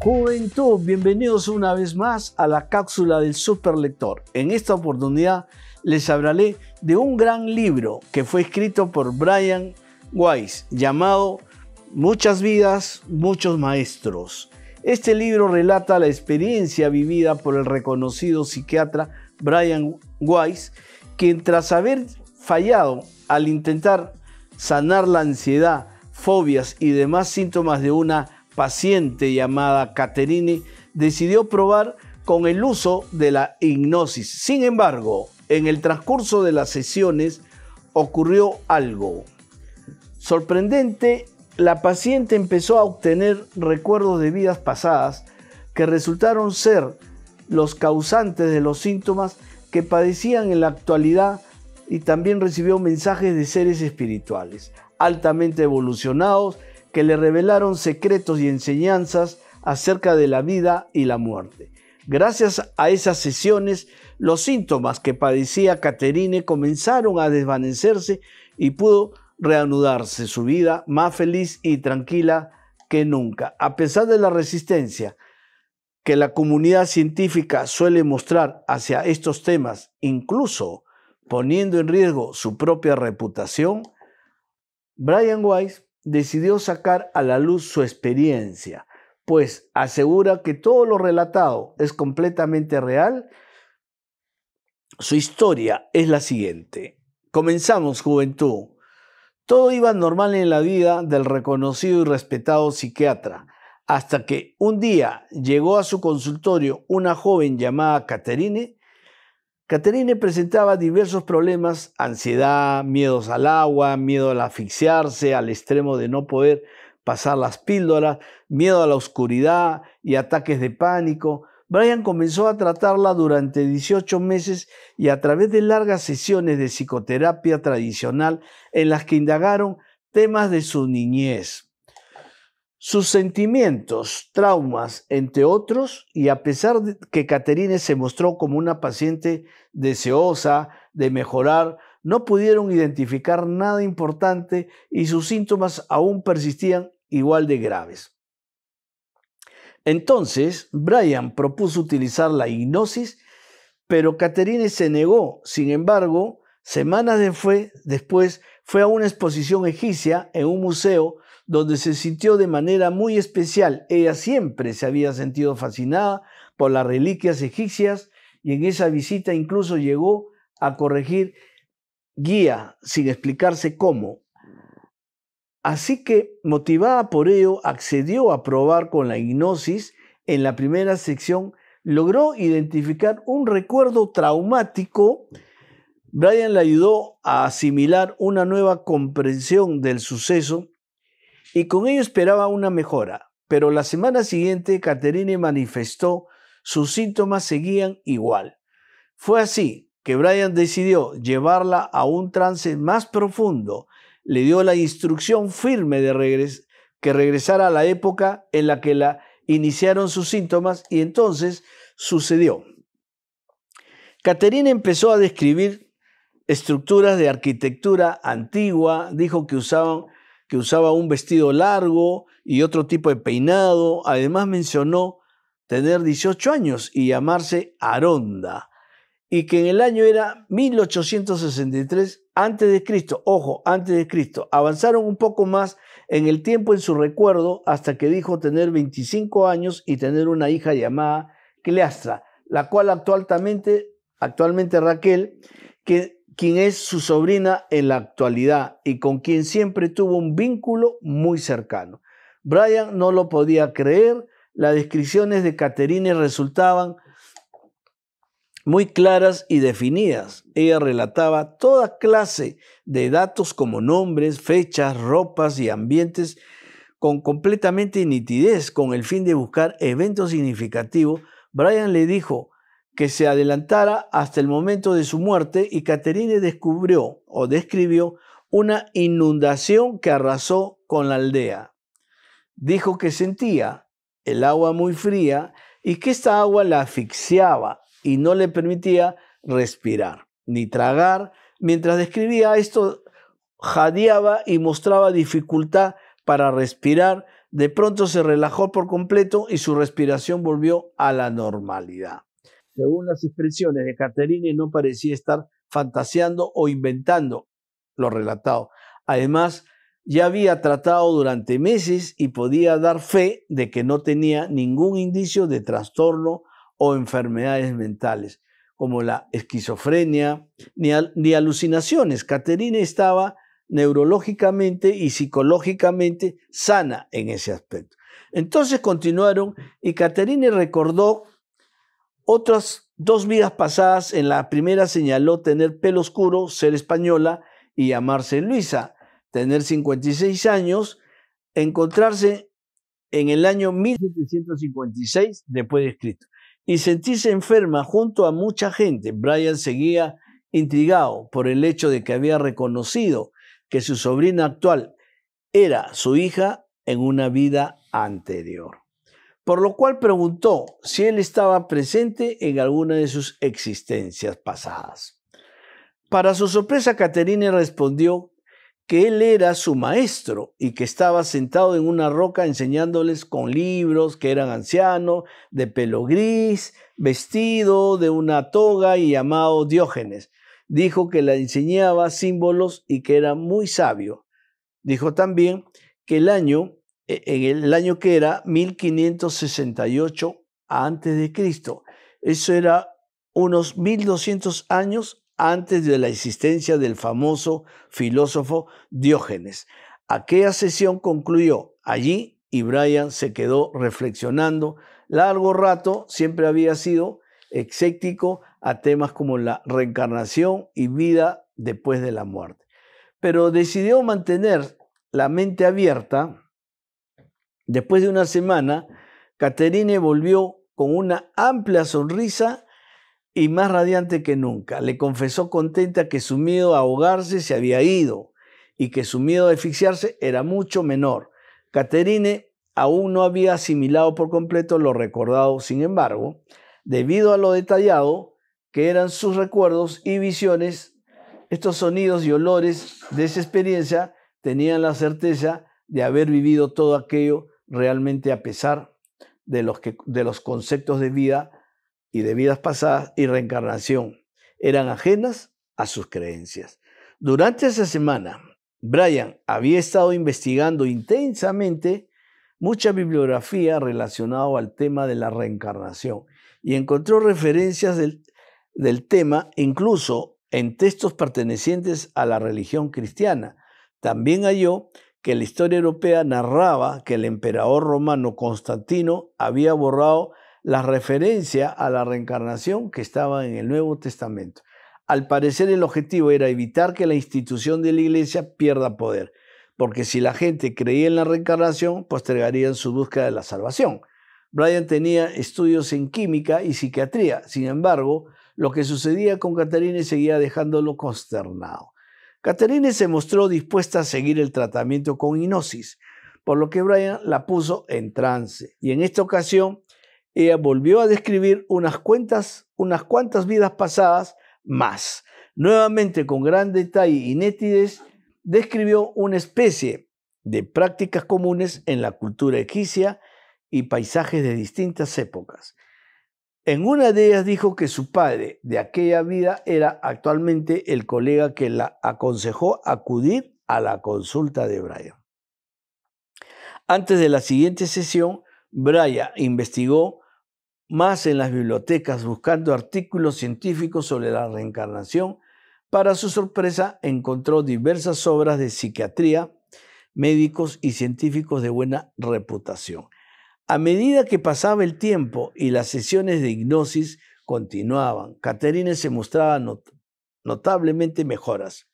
Juventud, bienvenidos una vez más a la cápsula del superlector. En esta oportunidad les hablaré de un gran libro que fue escrito por Brian Weiss llamado Muchas vidas, muchos maestros. Este libro relata la experiencia vivida por el reconocido psiquiatra Brian Weiss, quien tras haber fallado al intentar sanar la ansiedad, fobias y demás síntomas de una paciente llamada Catherine, decidió probar con el uso de la hipnosis. Sin embargo, en el transcurso de las sesiones ocurrió algo sorprendente. La paciente empezó a obtener recuerdos de vidas pasadas que resultaron ser los causantes de los síntomas que padecían en la actualidad, y también recibió mensajes de seres espirituales altamente evolucionados que le revelaron secretos y enseñanzas acerca de la vida y la muerte. Gracias a esas sesiones, los síntomas que padecía Catherine comenzaron a desvanecerse y pudo reanudarse su vida más feliz y tranquila que nunca. A pesar de la resistencia que la comunidad científica suele mostrar hacia estos temas, incluso poniendo en riesgo su propia reputación, Brian Weiss decidió sacar a la luz su experiencia, pues asegura que todo lo relatado es completamente real. Su historia es la siguiente. Comenzamos, juventud. Todo iba normal en la vida del reconocido y respetado psiquiatra, hasta que un día llegó a su consultorio una joven llamada Catherine. Catherine presentaba diversos problemas: ansiedad, miedos al agua, miedo al asfixiarse, al extremo de no poder pasar las píldoras, miedo a la oscuridad y ataques de pánico. Brian comenzó a tratarla durante 18 meses y a través de largas sesiones de psicoterapia tradicional en las que indagaron temas de su niñez, sus sentimientos, traumas, entre otros, y a pesar de que Catherine se mostró como una paciente deseosa de mejorar, no pudieron identificar nada importante y sus síntomas aún persistían igual de graves. Entonces, Brian propuso utilizar la hipnosis, pero Catherine se negó. Sin embargo, semanas después fue a una exposición egipcia en un museo donde se sintió de manera muy especial. Ella siempre se había sentido fascinada por las reliquias egipcias y en esa visita incluso llegó a corregir guía sin explicarse cómo. Así que, motivada por ello, accedió a probar con la hipnosis. En la primera sección logró identificar un recuerdo traumático. Brian le ayudó a asimilar una nueva comprensión del suceso y con ello esperaba una mejora. Pero la semana siguiente, Catherine manifestó sus síntomas seguían igual. Fue así que Brian decidió llevarla a un trance más profundo. Le dio la instrucción firme de que regresara a la época en la que la iniciaron sus síntomas, y entonces sucedió. Catherine empezó a describir estructuras de arquitectura antigua. Dijo que usaba un vestido largo y otro tipo de peinado. Además mencionó tener 18 años y llamarse Aronda, y que en el año era 1863 antes de Cristo. Ojo, antes de Cristo. Avanzaron un poco más en el tiempo en su recuerdo hasta que dijo tener 25 años y tener una hija llamada Cleastra, la cual actualmente Raquel, quien es su sobrina en la actualidad y con quien siempre tuvo un vínculo muy cercano. Brian no lo podía creer. Las descripciones de Catherine resultaban muy claras y definidas. Ella relataba toda clase de datos como nombres, fechas, ropas y ambientes con completamente nitidez, con el fin de buscar eventos significativos. Brian le dijo que se adelantara hasta el momento de su muerte y Catherine describió una inundación que arrasó con la aldea. Dijo que sentía el agua muy fría y que esta agua la asfixiaba y no le permitía respirar ni tragar. Mientras describía esto, jadeaba y mostraba dificultad para respirar, de pronto se relajó por completo y su respiración volvió a la normalidad. Según las expresiones de Catherine, no parecía estar fantaseando o inventando lo relatado. Además, ya había tratado durante meses y podía dar fe de que no tenía ningún indicio de trastorno o enfermedades mentales, como la esquizofrenia, ni alucinaciones. Catherine estaba neurológicamente y psicológicamente sana en ese aspecto. Entonces continuaron y Catherine recordó otras 2 vidas pasadas. En la primera señaló tener pelo oscuro, ser española y llamarse Luisa, tener 56 años, encontrarse en el año 1756 después de Cristo y sentirse enferma junto a mucha gente. Brian seguía intrigado por el hecho de que había reconocido que su sobrina actual era su hija en una vida anterior, por lo cual preguntó si él estaba presente en alguna de sus existencias pasadas. Para su sorpresa, Catherine respondió que él era su maestro y que estaba sentado en una roca enseñándoles con libros, que eran anciano, de pelo gris, vestido de una toga y llamado Diógenes. Dijo que le enseñaba símbolos y que era muy sabio. Dijo también que en el año que era 1568 antes de Cristo, eso era unos 1200 años antes de la existencia del famoso filósofo Diógenes. Aquella sesión concluyó allí y Brian se quedó reflexionando largo rato. Siempre había sido escéptico a temas como la reencarnación y vida después de la muerte, pero decidió mantener la mente abierta. Después de una semana, Catherine volvió con una amplia sonrisa y más radiante que nunca. Le confesó contenta que su miedo a ahogarse se había ido y que su miedo a asfixiarse era mucho menor. Catherine aún no había asimilado por completo lo recordado. Sin embargo, debido a lo detallado que eran sus recuerdos y visiones, estos sonidos y olores de esa experiencia, tenían la certeza de haber vivido todo aquello realmente, a pesar de los conceptos de vida y de vidas pasadas y reencarnación eran ajenas a sus creencias. Durante esa semana, Brian había estado investigando intensamente mucha bibliografía relacionada al tema de la reencarnación y encontró referencias del tema incluso en textos pertenecientes a la religión cristiana. También halló que la historia europea narraba que el emperador romano Constantino había borrado la referencia a la reencarnación que estaba en el Nuevo Testamento. Al parecer, el objetivo era evitar que la institución de la Iglesia pierda poder, porque si la gente creía en la reencarnación, postergarían su búsqueda de la salvación. Brian tenía estudios en química y psiquiatría. Sin embargo, lo que sucedía con Catherine seguía dejándolo consternado. Catherine se mostró dispuesta a seguir el tratamiento con hipnosis, por lo que Brian la puso en trance. Y en esta ocasión, ella volvió a describir unas cuantas vidas pasadas más. Nuevamente, con gran detalle y nitidez, describió una especie de prácticas comunes en la cultura egipcia y paisajes de distintas épocas. En una de ellas dijo que su padre de aquella vida era actualmente el colega que la aconsejó acudir a la consulta de Brian. Antes de la siguiente sesión, Brian investigó más en las bibliotecas buscando artículos científicos sobre la reencarnación. Para su sorpresa, encontró diversas obras de psiquiatría, médicos y científicos de buena reputación. A medida que pasaba el tiempo y las sesiones de hipnosis continuaban, Catherine se mostraba notablemente mejoras.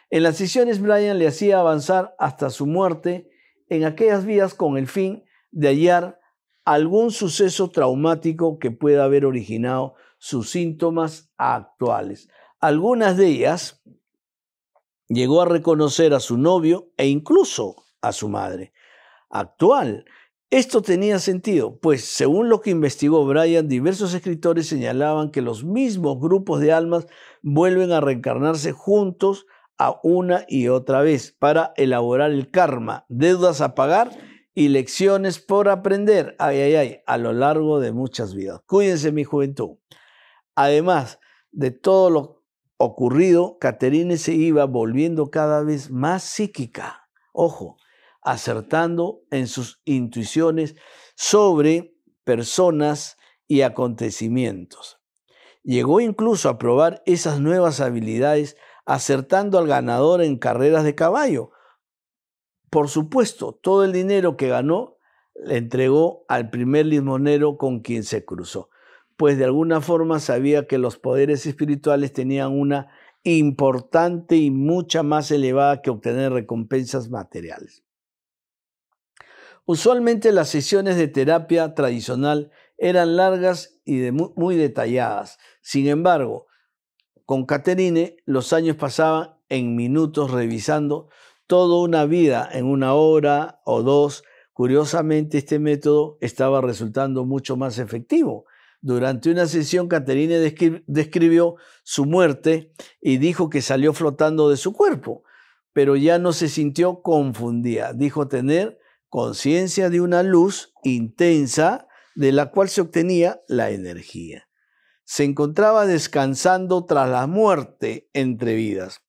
En las sesiones, Brian le hacía avanzar hasta su muerte en aquellas vidas con el fin de hallar algún suceso traumático que pueda haber originado sus síntomas actuales. Algunas de ellas llegó a reconocer a su novio e incluso a su madre actual. Esto tenía sentido, pues según lo que investigó Brian, diversos escritores señalaban que los mismos grupos de almas vuelven a reencarnarse juntos una y otra vez para elaborar el karma, deudas a pagar y lecciones por aprender, a lo largo de muchas vidas. Cuídense, mi juventud. Además de todo lo ocurrido, Catherine se iba volviendo cada vez más psíquica. Ojo, acertando en sus intuiciones sobre personas y acontecimientos. Llegó incluso a probar esas nuevas habilidades acertando al ganador en carreras de caballo. Por supuesto, todo el dinero que ganó le entregó al primer limonero con quien se cruzó, pues de alguna forma sabía que los poderes espirituales tenían una importante y mucha más elevada que obtener recompensas materiales. Usualmente las sesiones de terapia tradicional eran largas y muy detalladas. Sin embargo, con Catherine los años pasaban en minutos revisando toda una vida en 1 hora o 2. Curiosamente, este método estaba resultando mucho más efectivo. Durante una sesión, Catherine describió su muerte y dijo que salió flotando de su cuerpo, pero ya no se sintió confundida. Dijo tener conciencia de una luz intensa de la cual se obtenía la energía. Se encontraba descansando tras la muerte entre vidas.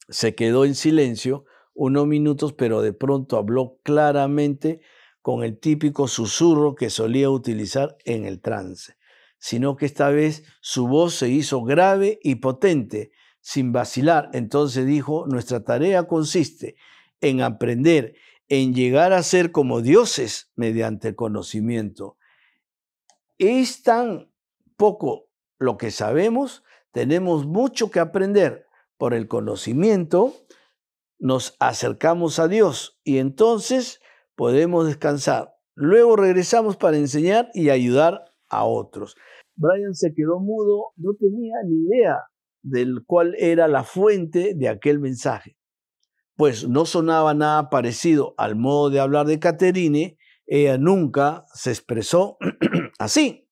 Se quedó en silencio unos minutos, pero de pronto habló claramente con el típico susurro que solía utilizar en el trance, sino que esta vez su voz se hizo grave y potente, sin vacilar. Entonces dijo: nuestra tarea consiste en aprender, en llegar a ser como dioses mediante el conocimiento. Es tan poco lo que sabemos, tenemos mucho que aprender. Por el conocimiento nos acercamos a Dios y entonces podemos descansar. Luego regresamos para enseñar y ayudar a otros. Brian se quedó mudo, no tenía ni idea del cuál era la fuente de aquel mensaje, pues no sonaba nada parecido al modo de hablar de Catherine. Ella nunca se expresó así.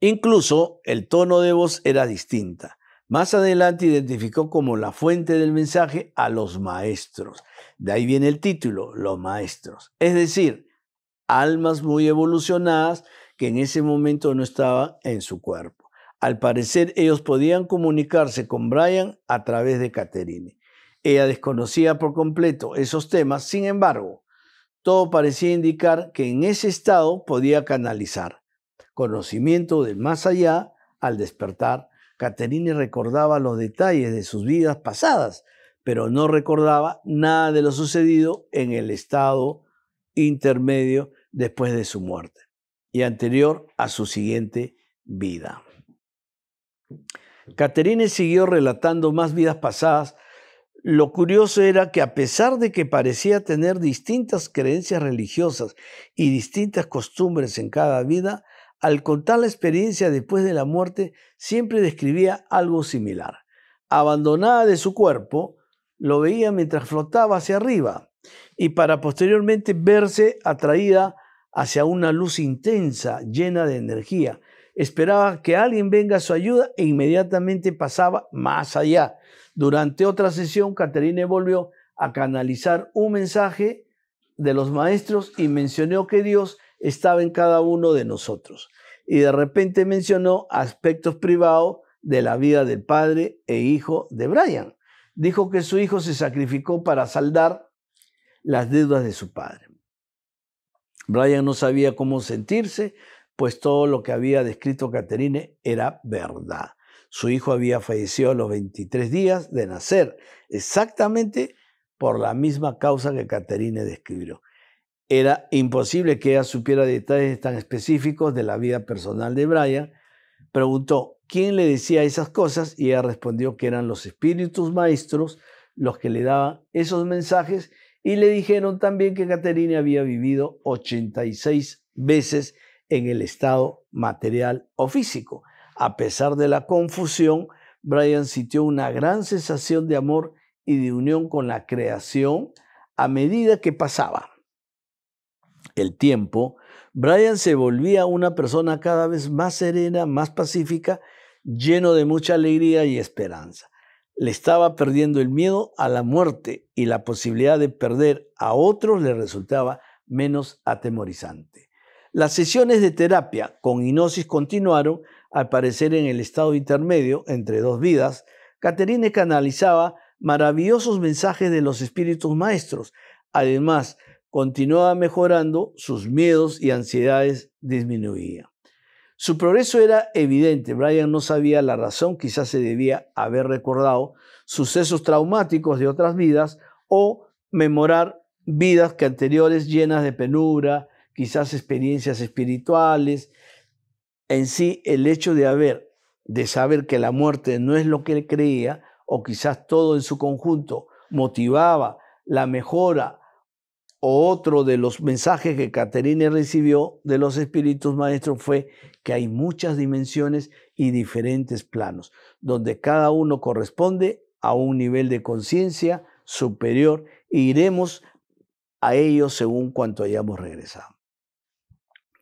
Incluso el tono de voz era distinta. Más adelante identificó como la fuente del mensaje a los maestros. De ahí viene el título, los maestros. Es decir, almas muy evolucionadas que en ese momento no estaban en su cuerpo. Al parecer, ellos podían comunicarse con Brian a través de Catherine. Ella desconocía por completo esos temas, sin embargo, todo parecía indicar que en ese estado podía canalizar conocimiento del más allá. Al despertar, Catherine recordaba los detalles de sus vidas pasadas, pero no recordaba nada de lo sucedido en el estado intermedio después de su muerte y anterior a su siguiente vida. Catherine siguió relatando más vidas pasadas. Lo curioso era que a pesar de que parecía tener distintas creencias religiosas y distintas costumbres en cada vida, al contar la experiencia después de la muerte, siempre describía algo similar. Abandonada de su cuerpo, lo veía mientras flotaba hacia arriba y para posteriormente verse atraída hacia una luz intensa, llena de energía. Esperaba que alguien venga a su ayuda e inmediatamente pasaba más allá. Durante otra sesión, Catherine volvió a canalizar un mensaje de los maestros y mencionó que Dios estaba en cada uno de nosotros. Y de repente mencionó aspectos privados de la vida del padre e hijo de Brian. Dijo que su hijo se sacrificó para saldar las deudas de su padre. Brian no sabía cómo sentirse, pues todo lo que había descrito Catherine era verdad. Su hijo había fallecido a los 23 días de nacer, exactamente por la misma causa que Catherine describió. Era imposible que ella supiera detalles tan específicos de la vida personal de Brian. Preguntó quién le decía esas cosas y ella respondió que eran los espíritus maestros los que le daban esos mensajes, y le dijeron también que Catherine había vivido 86 veces en el estado material o físico. A pesar de la confusión, Brian sintió una gran sensación de amor y de unión con la creación a medida que pasaba el tiempo. Brian se volvía una persona cada vez más serena, más pacífica, lleno de mucha alegría y esperanza. Le estaba perdiendo el miedo a la muerte y la posibilidad de perder a otros le resultaba menos atemorizante. Las sesiones de terapia con hipnosis continuaron. Al parecer, en el estado intermedio entre dos vidas, Catherine canalizaba maravillosos mensajes de los espíritus maestros. Además, continuaba mejorando, sus miedos y ansiedades disminuían. Su progreso era evidente. Brian no sabía la razón, quizás se debía haber recordado sucesos traumáticos de otras vidas o memorar vidas que anteriores llenas de penuria, quizás experiencias espirituales. En sí, el hecho de saber que la muerte no es lo que él creía, o quizás todo en su conjunto motivaba la mejora. O otro de los mensajes que Catherine recibió de los espíritus maestros fue que hay muchas dimensiones y diferentes planos, donde cada uno corresponde a un nivel de conciencia superior e iremos a ellos según cuanto hayamos regresado.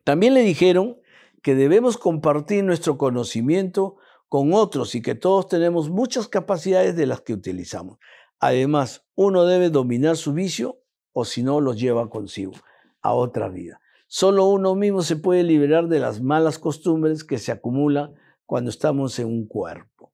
También le dijeron que debemos compartir nuestro conocimiento con otros y que todos tenemos muchas capacidades de las que utilizamos. Además, uno debe dominar su vicio o si no los lleva consigo a otra vida. Solo uno mismo se puede liberar de las malas costumbres que se acumulan cuando estamos en un cuerpo.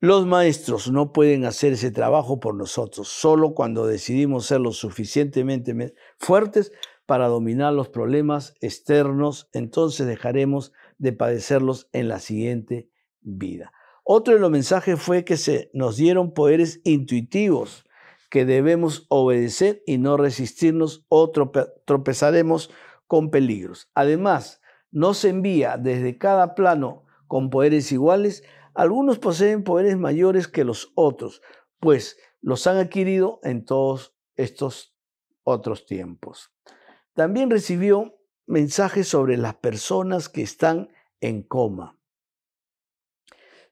Los maestros no pueden hacer ese trabajo por nosotros, solo cuando decidimos ser lo suficientemente fuertes para dominar los problemas externos, entonces dejaremos de padecerlos en la siguiente vida. Otro de los mensajes fue que se nos dieron poderes intuitivos que debemos obedecer y no resistirnos o tropezaremos con peligros. Además, nos envía desde cada plano con poderes iguales. Algunos poseen poderes mayores que los otros, pues los han adquirido en todos estos otros tiempos. También recibió mensajes sobre las personas que están en coma,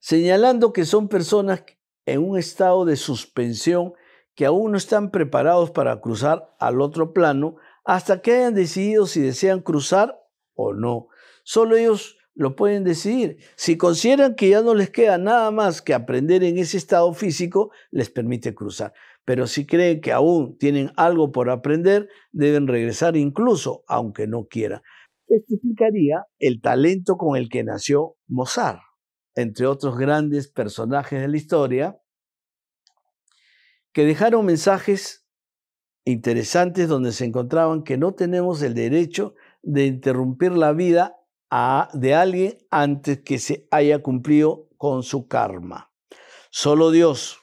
señalando que son personas en un estado de suspensión que aún no están preparados para cruzar al otro plano hasta que hayan decidido si desean cruzar o no. Solo ellos lo pueden decidir. Si consideran que ya no les queda nada más que aprender en ese estado físico, les permite cruzar. Pero si creen que aún tienen algo por aprender, deben regresar incluso aunque no quieran. Esto explicaría el talento con el que nació Mozart, entre otros grandes personajes de la historia, que dejaron mensajes interesantes donde se encontraban que no tenemos el derecho de interrumpir la vida de alguien antes que se haya cumplido con su karma. Solo Dios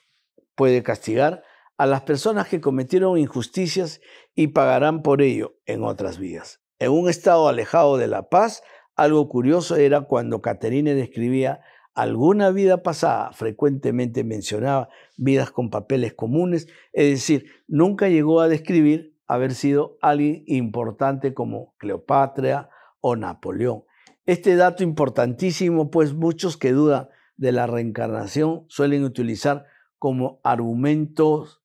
puede castigar a las personas que cometieron injusticias y pagarán por ello en otras vidas. En un estado alejado de la paz, algo curioso era cuando Catherine describía alguna vida pasada, frecuentemente mencionaba vidas con papeles comunes, es decir, nunca llegó a describir haber sido alguien importante como Cleopatra o Napoleón. Este dato importantísimo, pues muchos que dudan de la reencarnación suelen utilizar como argumentos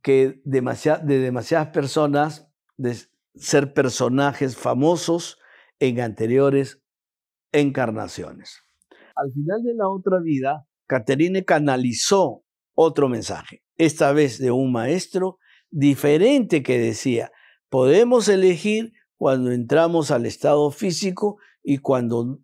de demasiadas personas de ser personajes famosos en anteriores encarnaciones. Al final de la otra vida, Catherine canalizó otro mensaje, esta vez de un maestro diferente que decía: podemos elegir cuando entramos al estado físico y cuando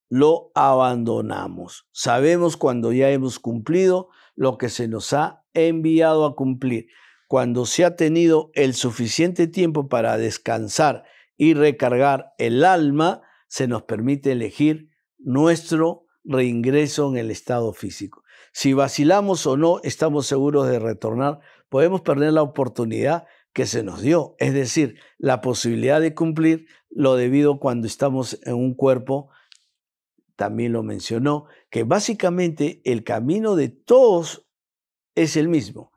lo abandonamos. Sabemos cuando ya hemos cumplido lo que se nos ha enviado a cumplir. Cuando se ha tenido el suficiente tiempo para descansar y recargar el alma, se nos permite elegir nuestro reingreso en el estado físico. Si vacilamos o no estamos seguros de retornar, podemos perder la oportunidad que se nos dio, es decir, la posibilidad de cumplir lo debido cuando estamos en un cuerpo. También lo mencionó, que básicamente el camino de todos es el mismo.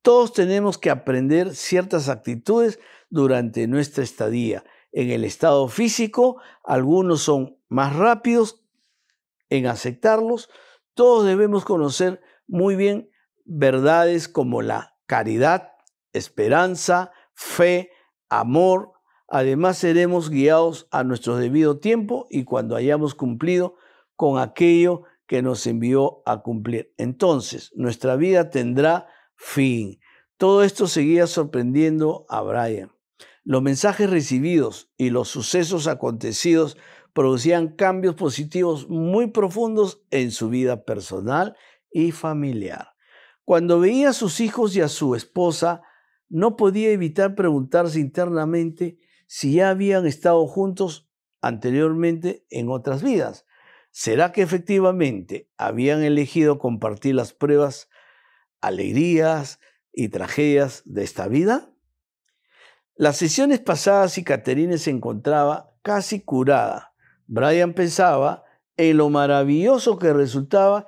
Todos tenemos que aprender ciertas actitudes durante nuestra estadía. En el estado físico, algunos son más rápidos en aceptarlos. Todos debemos conocer muy bien verdades como la caridad, esperanza, fe, amor. Además, seremos guiados a nuestro debido tiempo y cuando hayamos cumplido con aquello que nos envió a cumplir. Entonces, nuestra vida tendrá fin. Todo esto seguía sorprendiendo a Brian. Los mensajes recibidos y los sucesos acontecidos producían cambios positivos muy profundos en su vida personal y familiar. Cuando veía a sus hijos y a su esposa, no podía evitar preguntarse internamente si ya habían estado juntos anteriormente en otras vidas. ¿Será que efectivamente habían elegido compartir las pruebas, alegrías y tragedias de esta vida? Las sesiones pasadas y Catherine se encontraba casi curada. Brian pensaba en lo maravilloso que resultaba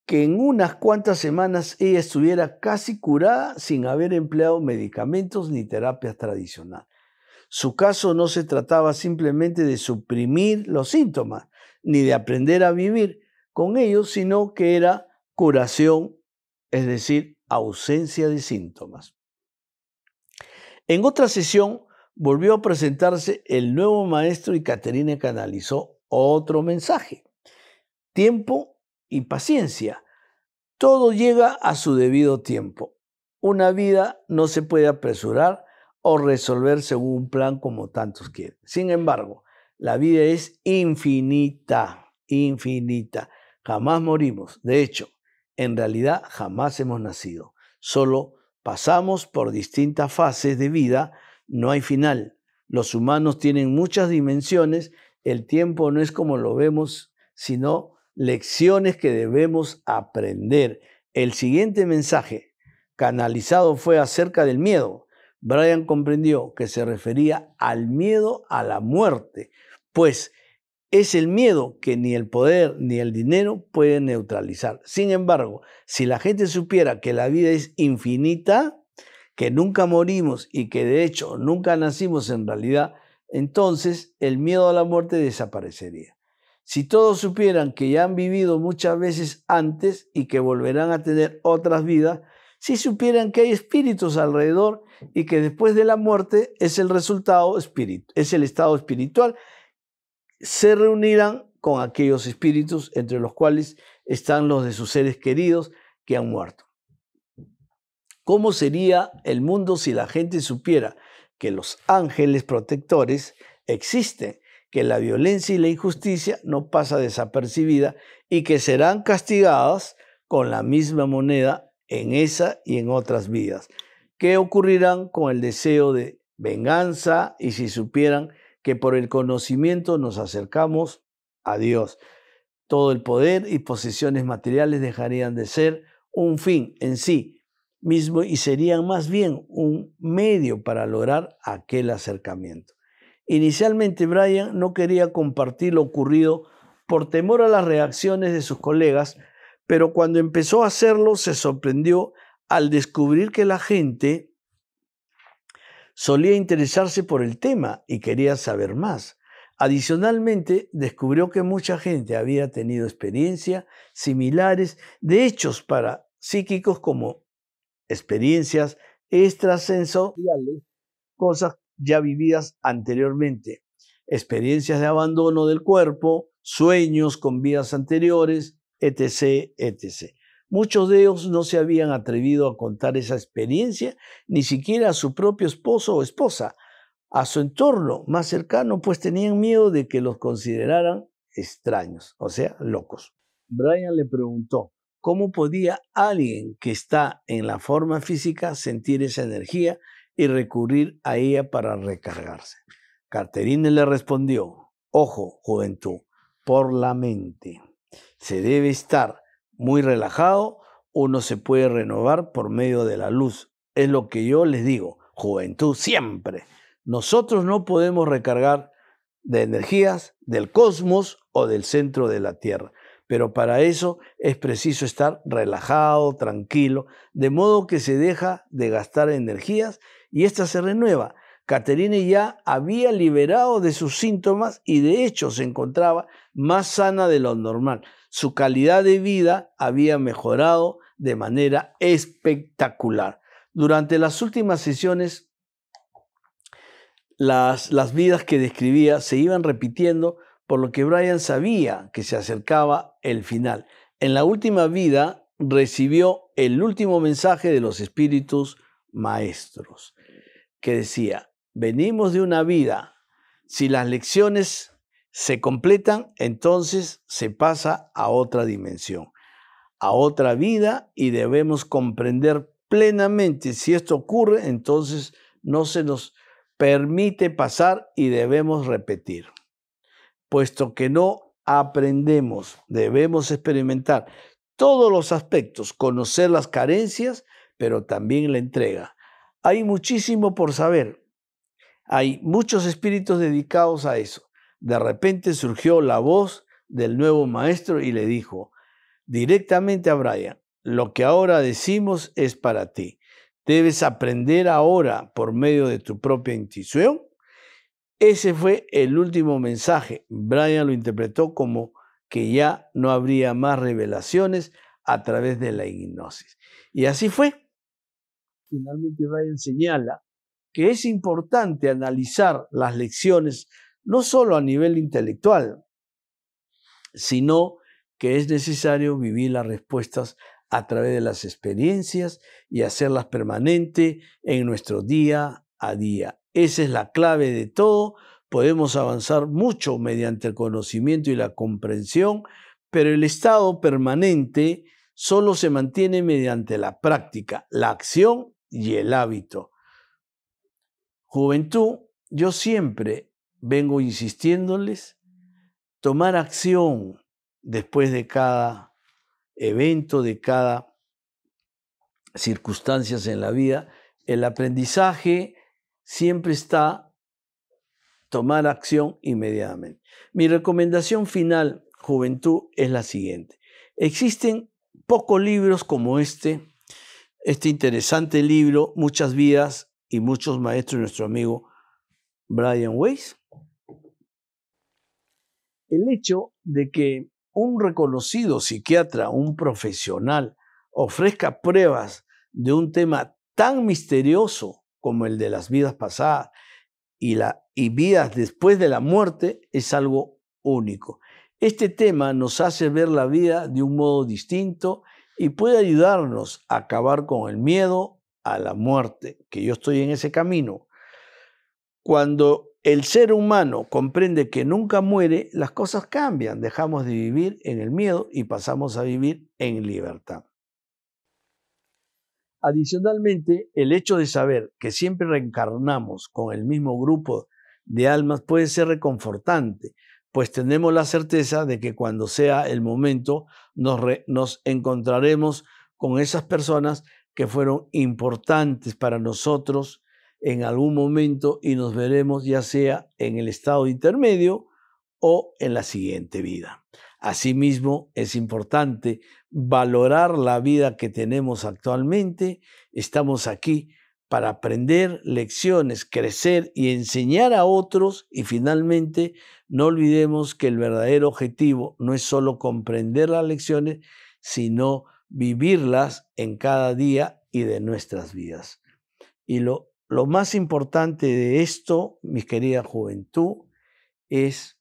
que en unas cuantas semanas ella estuviera casi curada sin haber empleado medicamentos ni terapias tradicionales. Su caso no se trataba simplemente de suprimir los síntomas, ni de aprender a vivir con ellos, sino que era curación, es decir, ausencia de síntomas. En otra sesión volvió a presentarse el nuevo maestro y Catherine canalizó otro mensaje. Tiempo y paciencia. Todo llega a su debido tiempo. Una vida no se puede apresurar o resolver según un plan como tantos quieren. Sin embargo, la vida es infinita, infinita. Jamás morimos. De hecho, en realidad jamás hemos nacido. Solo pasamos por distintas fases de vida. No hay final. Los humanos tienen muchas dimensiones. El tiempo no es como lo vemos, sino lecciones que debemos aprender. El siguiente mensaje canalizado fue acerca del miedo. Brian comprendió que se refería al miedo a la muerte, pues es el miedo que ni el poder ni el dinero pueden neutralizar. Sin embargo, si la gente supiera que la vida es infinita, que nunca morimos y que de hecho nunca nacimos en realidad, entonces el miedo a la muerte desaparecería. Si todos supieran que ya han vivido muchas veces antes y que volverán a tener otras vidas, si supieran que hay espíritus alrededor y que después de la muerte es el resultado es el estado espiritual, se reunirán con aquellos espíritus entre los cuales están los de sus seres queridos que han muerto. ¿Cómo sería el mundo si la gente supiera que los ángeles protectores existen, que la violencia y la injusticia no pasa desapercibida y que serán castigadas con la misma moneda en esa y en otras vidas? ¿Qué ocurrirán con el deseo de venganza y si supieran que por el conocimiento nos acercamos a Dios? Todo el poder y posesiones materiales dejarían de ser un fin en sí mismo y serían más bien un medio para lograr aquel acercamiento. Inicialmente Brian no quería compartir lo ocurrido por temor a las reacciones de sus colegas, pero cuando empezó a hacerlo se sorprendió al descubrir que la gente solía interesarse por el tema y quería saber más. Adicionalmente, descubrió que mucha gente había tenido experiencias similares de hechos parapsíquicos como experiencias extrasensoriales, cosas ya vividas anteriormente, experiencias de abandono del cuerpo, sueños con vidas anteriores, etc., etc. Muchos de ellos no se habían atrevido a contar esa experiencia, ni siquiera a su propio esposo o esposa, a su entorno más cercano, pues tenían miedo de que los consideraran extraños, o sea, locos. Brian le preguntó, ¿cómo podía alguien que está en la forma física sentir esa energía y recurrir a ella para recargarse? Catherine le respondió, ojo, juventud, por la mente. Se debe estar muy relajado, uno se puede renovar por medio de la luz. Es lo que yo les digo, juventud siempre. Nosotros no podemos recargar de energías del cosmos o del centro de la Tierra, pero para eso es preciso estar relajado, tranquilo, de modo que se deja de gastar energías y ésta se renueva. Catherine ya había liberado de sus síntomas y de hecho se encontraba más sana de lo normal. Su calidad de vida había mejorado de manera espectacular. Durante las últimas sesiones, las vidas que describía se iban repitiendo por lo que Brian sabía que se acercaba el final. En la última vida recibió el último mensaje de los espíritus maestros, que decía: venimos de una vida, si las lecciones se completan, entonces se pasa a otra dimensión, a otra vida, y debemos comprender plenamente si esto ocurre, entonces no se nos permite pasar y debemos repetir. Puesto que no aprendemos, debemos experimentar todos los aspectos, conocer las carencias, pero también la entrega. Hay muchísimo por saber. Hay muchos espíritus dedicados a eso. De repente surgió la voz del nuevo maestro y le dijo directamente a Brian: lo que ahora decimos es para ti. Debes aprender ahora por medio de tu propia intuición. Ese fue el último mensaje. Brian lo interpretó como que ya no habría más revelaciones a través de la hipnosis. Y así fue. Finalmente Brian señala que es importante analizar las lecciones no solo a nivel intelectual, sino que es necesario vivir las respuestas a través de las experiencias y hacerlas permanentes en nuestro día a día. Esa es la clave de todo. Podemos avanzar mucho mediante el conocimiento y la comprensión, pero el estado permanente solo se mantiene mediante la práctica, la acción y el hábito. Juventud, yo siempre vengo insistiéndoles: tomar acción después de cada evento, de cada circunstancia en la vida. El aprendizaje siempre está tomar acción inmediatamente. Mi recomendación final, juventud, es la siguiente. Existen pocos libros como este interesante libro, Muchas vidas y muchos maestros, de nuestro amigo Brian Weiss. El hecho de que un reconocido psiquiatra, un profesional, ofrezca pruebas de un tema tan misterioso como el de las vidas pasadas y vidas después de la muerte es algo único. Este tema nos hace ver la vida de un modo distinto y puede ayudarnos a acabar con el miedo a la muerte, que yo estoy en ese camino. Cuando el ser humano comprende que nunca muere, las cosas cambian. Dejamos de vivir en el miedo y pasamos a vivir en libertad. Adicionalmente, el hecho de saber que siempre reencarnamos con el mismo grupo de almas puede ser reconfortante, pues tenemos la certeza de que cuando sea el momento nos encontraremos con esas personas que fueron importantes para nosotros en algún momento y nos veremos ya sea en el estado intermedio o en la siguiente vida. Asimismo, es importante valorar la vida que tenemos actualmente. Estamos aquí para aprender lecciones, crecer y enseñar a otros. Y finalmente, no olvidemos que el verdadero objetivo no es solo comprender las lecciones, sino vivirlas en cada día y de nuestras vidas. Y lo más importante de esto, mi querida juventud, es,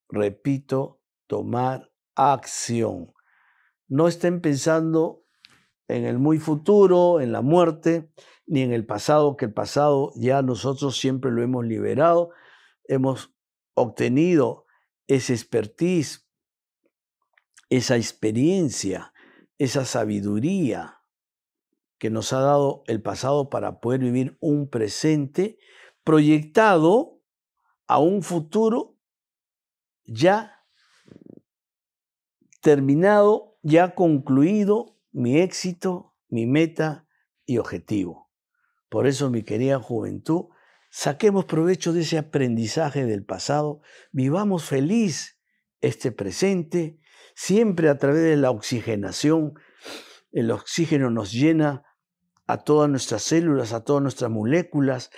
repito, tomar acción. No estén pensando en el muy futuro, en la muerte, ni en el pasado, que el pasado ya nosotros siempre lo hemos liberado. Hemos obtenido esa expertise, esa experiencia, esa sabiduría que nos ha dado el pasado para poder vivir un presente proyectado a un futuro ya terminado, ya concluido, mi éxito, mi meta y objetivo. Por eso, mi querida juventud, saquemos provecho de ese aprendizaje del pasado, vivamos feliz este presente, siempre a través de la oxigenación. El oxígeno nos llena a todas nuestras células, a todas nuestras moléculas,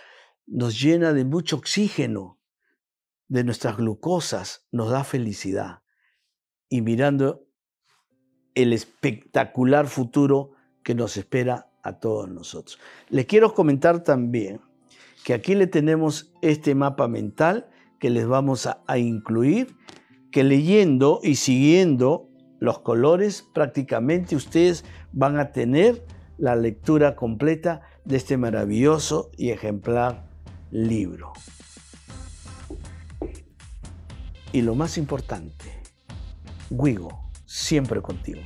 nos llena de mucho oxígeno, de nuestras glucosas, nos da felicidad. Y mirando el espectacular futuro que nos espera a todos nosotros. Les quiero comentar también que aquí le tenemos este mapa mental que les vamos a incluir que leyendo y siguiendo los colores prácticamente ustedes van a tener la lectura completa de este maravilloso y ejemplar libro. Y lo más importante, Wigo, siempre contigo.